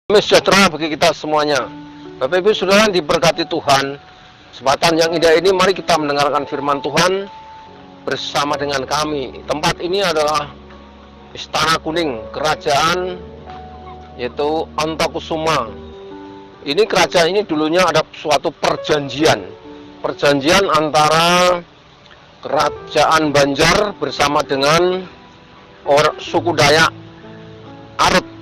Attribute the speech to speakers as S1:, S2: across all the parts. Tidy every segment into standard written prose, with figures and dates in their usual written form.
S1: Damai sejahtera bagi kita semuanya. Bapak Ibu Saudara diberkati Tuhan. Kesempatan yang indah ini mari kita mendengarkan firman Tuhan bersama dengan kami. Tempat ini adalah Istana Kuning, kerajaan yaitu Antakusuma. Ini kerajaan ini dulunya ada suatu perjanjian. Perjanjian antara kerajaan Banjar bersama dengan suku Dayak Arut.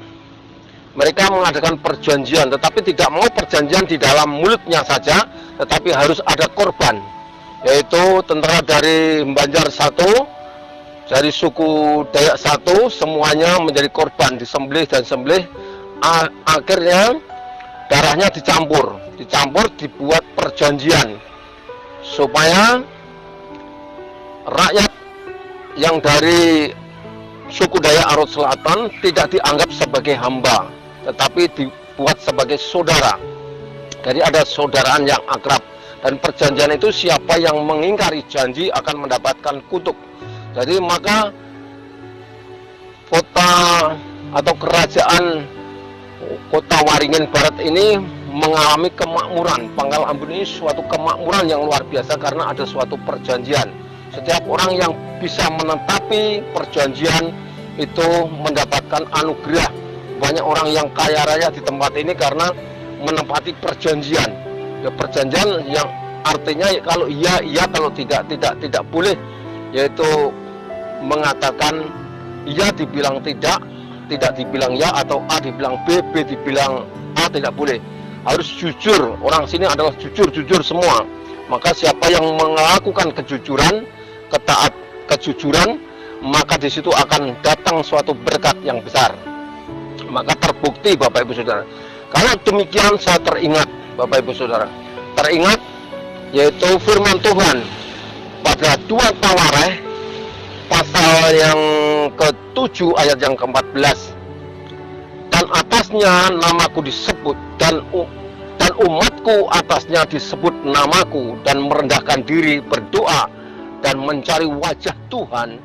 S1: Mereka mengadakan perjanjian, tetapi tidak mau perjanjian di dalam mulutnya saja, tetapi harus ada korban, yaitu tentara dari Banjar satu, dari suku Dayak satu, semuanya menjadi korban, disembelih dan sembelih. Akhirnya darahnya dicampur, dibuat perjanjian supaya rakyat yang dari suku Dayak Arut Selatan tidak dianggap sebagai hamba, tetapi dibuat sebagai saudara. Jadi ada saudaraan yang akrab, dan perjanjian itu siapa yang mengingkari janji akan mendapatkan kutuk. Jadi maka kota atau kerajaan kota Waringin Barat ini mengalami kemakmuran. Pangkal Ambon ini suatu kemakmuran yang luar biasa karena ada suatu perjanjian. Setiap orang yang bisa menetapi perjanjian itu mendapatkan anugerah. Banyak orang yang kaya raya di tempat ini karena menepati perjanjian. Ya, perjanjian yang artinya kalau iya iya, kalau tidak boleh, yaitu mengatakan iya dibilang tidak dibilang ya, atau A dibilang B dibilang A, tidak boleh. Harus jujur. Orang sini adalah jujur semua. Maka siapa yang melakukan kejujuran, kejujuran, maka di situ akan datang suatu berkat yang besar. Maka terbukti Bapak Ibu Saudara. Karena demikian saya teringat Bapak Ibu Saudara. Teringat yaitu firman Tuhan pada 2 Tawarikh pasal yang ke-7 ayat yang ke-14. Dan atasnya namaku disebut, dan umatku atasnya disebut namaku, dan merendahkan diri, berdoa dan mencari wajah Tuhan,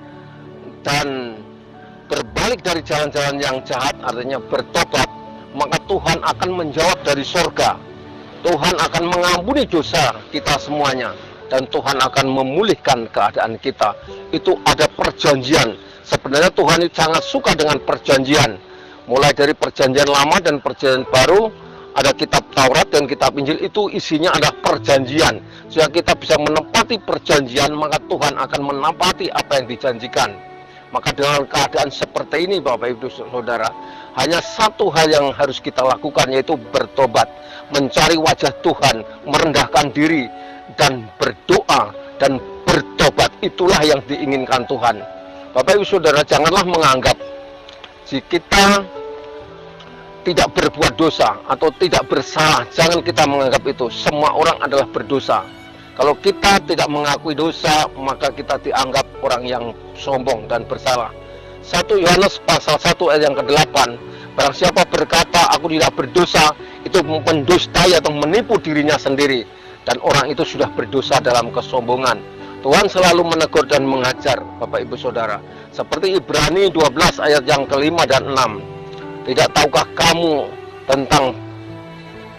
S1: dan berbalik dari jalan-jalan yang jahat, artinya bertobat, maka Tuhan akan menjawab dari sorga. Tuhan akan mengampuni dosa kita semuanya, dan Tuhan akan memulihkan keadaan kita. Itu ada perjanjian. Sebenarnya Tuhan itu sangat suka dengan perjanjian. Mulai dari perjanjian lama dan perjanjian baru, ada kitab Taurat dan kitab Injil, itu isinya adalah perjanjian. Jika kita bisa menepati perjanjian, maka Tuhan akan menepati apa yang dijanjikan. Maka dengan keadaan seperti ini Bapak Ibu Saudara, hanya satu hal yang harus kita lakukan, yaitu bertobat, mencari wajah Tuhan, merendahkan diri, dan berdoa dan bertobat. Itulah yang diinginkan Tuhan. Bapak Ibu Saudara, janganlah menganggap jika kita tidak berbuat dosa atau tidak bersalah, jangan kita menganggap itu. Semua orang adalah berdosa. Kalau kita tidak mengakui dosa, maka kita dianggap orang yang sombong dan bersalah. 1 Yohanes pasal 1 ayat yang ke-8, barang siapa berkata aku tidak berdosa, itu mendustai atau menipu dirinya sendiri, dan orang itu sudah berdosa dalam kesombongan. Tuhan selalu menegur dan mengajar Bapak Ibu Saudara. Seperti Ibrani 12 ayat yang ke-5 dan 6. Tidak tahukah kamu tentang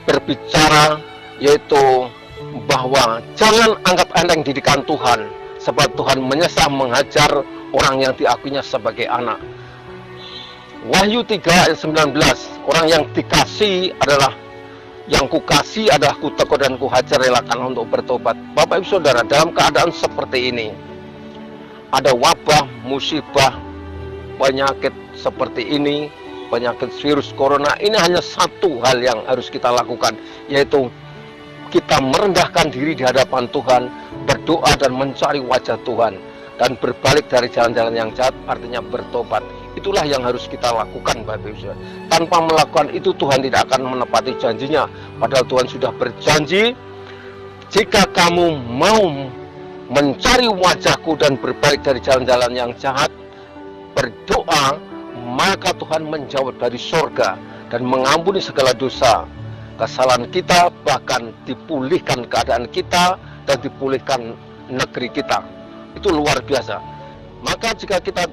S1: berbicara, yaitu bahwa jangan anggap enteng didikan Tuhan, sebab Tuhan menyesal mengajar orang yang diakuinya sebagai anak. Wahyu 3 ayat 19, orang yang dikasih adalah, yang kukasih adalah kutegur dan kuhajar, relakan untuk bertobat. Bapak Ibu Saudara, dalam keadaan seperti ini, ada wabah, musibah, penyakit seperti ini, penyakit virus corona, ini hanya satu hal yang harus kita lakukan, yaitu kita merendahkan diri di hadapan Tuhan, berdoa dan mencari wajah Tuhan, dan berbalik dari jalan-jalan yang jahat, artinya bertobat. Itulah yang harus kita lakukan Bapak Ibu. Tanpa melakukan itu, Tuhan tidak akan menepati janjinya. Padahal Tuhan sudah berjanji, jika kamu mau mencari wajahku dan berbalik dari jalan-jalan yang jahat, berdoa, maka Tuhan menjawab dari sorga dan mengampuni segala dosa, kesalahan kita, bahkan dipulihkan keadaan kita dan dipulihkan negeri kita. Itu luar biasa. Maka jika kita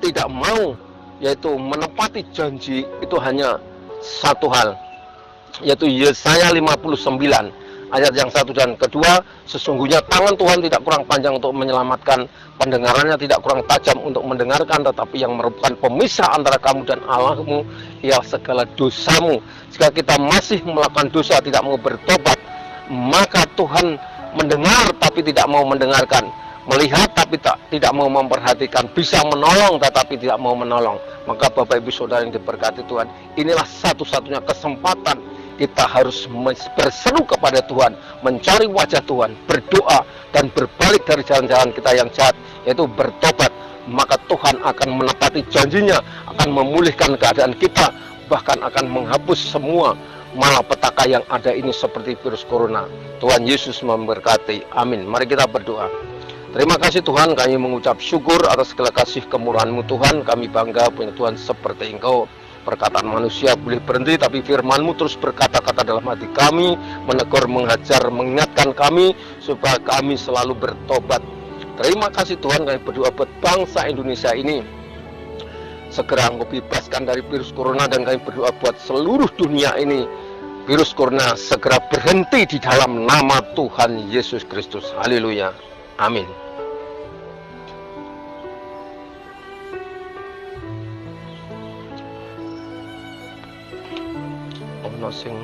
S1: tidak mau yaitu menepati janji, itu hanya satu hal, yaitu Yesaya 59 ayat yang 1 dan kedua, sesungguhnya tangan Tuhan tidak kurang panjang untuk menyelamatkan, pendengarannya tidak kurang tajam untuk mendengarkan, tetapi yang merupakan pemisah antara kamu dan Allahmu ialah segala dosamu. Jika kita masih melakukan dosa, tidak mau bertobat, maka Tuhan mendengar tapi tidak mau mendengarkan, melihat tapi tidak mau memperhatikan, bisa menolong tetapi tidak mau menolong. Maka Bapak Ibu Saudara yang diberkati Tuhan, inilah satu-satunya kesempatan kita harus berseru kepada Tuhan, mencari wajah Tuhan, berdoa, dan berbalik dari jalan-jalan kita yang jahat, yaitu bertobat. Maka Tuhan akan menepati janjinya, akan memulihkan keadaan kita, bahkan akan menghapus semua malapetaka yang ada ini seperti virus corona. Tuhan Yesus memberkati. Amin. Mari kita berdoa. Terima kasih Tuhan, kami mengucap syukur atas segala kasih kemurahan-Mu Tuhan. Kami bangga punya Tuhan seperti Engkau. Perkataan manusia boleh berhenti, tapi firman-Mu terus berkata-kata dalam hati kami, menegur, menghajar, mengingatkan kami, supaya kami selalu bertobat. Terima kasih Tuhan, kami berdoa buat bangsa Indonesia ini. Segera Engkau bebaskan dari virus corona, dan kami berdoa buat seluruh dunia ini. Virus corona segera berhenti di dalam nama Tuhan Yesus Kristus. Haleluya. Amin. Ono sing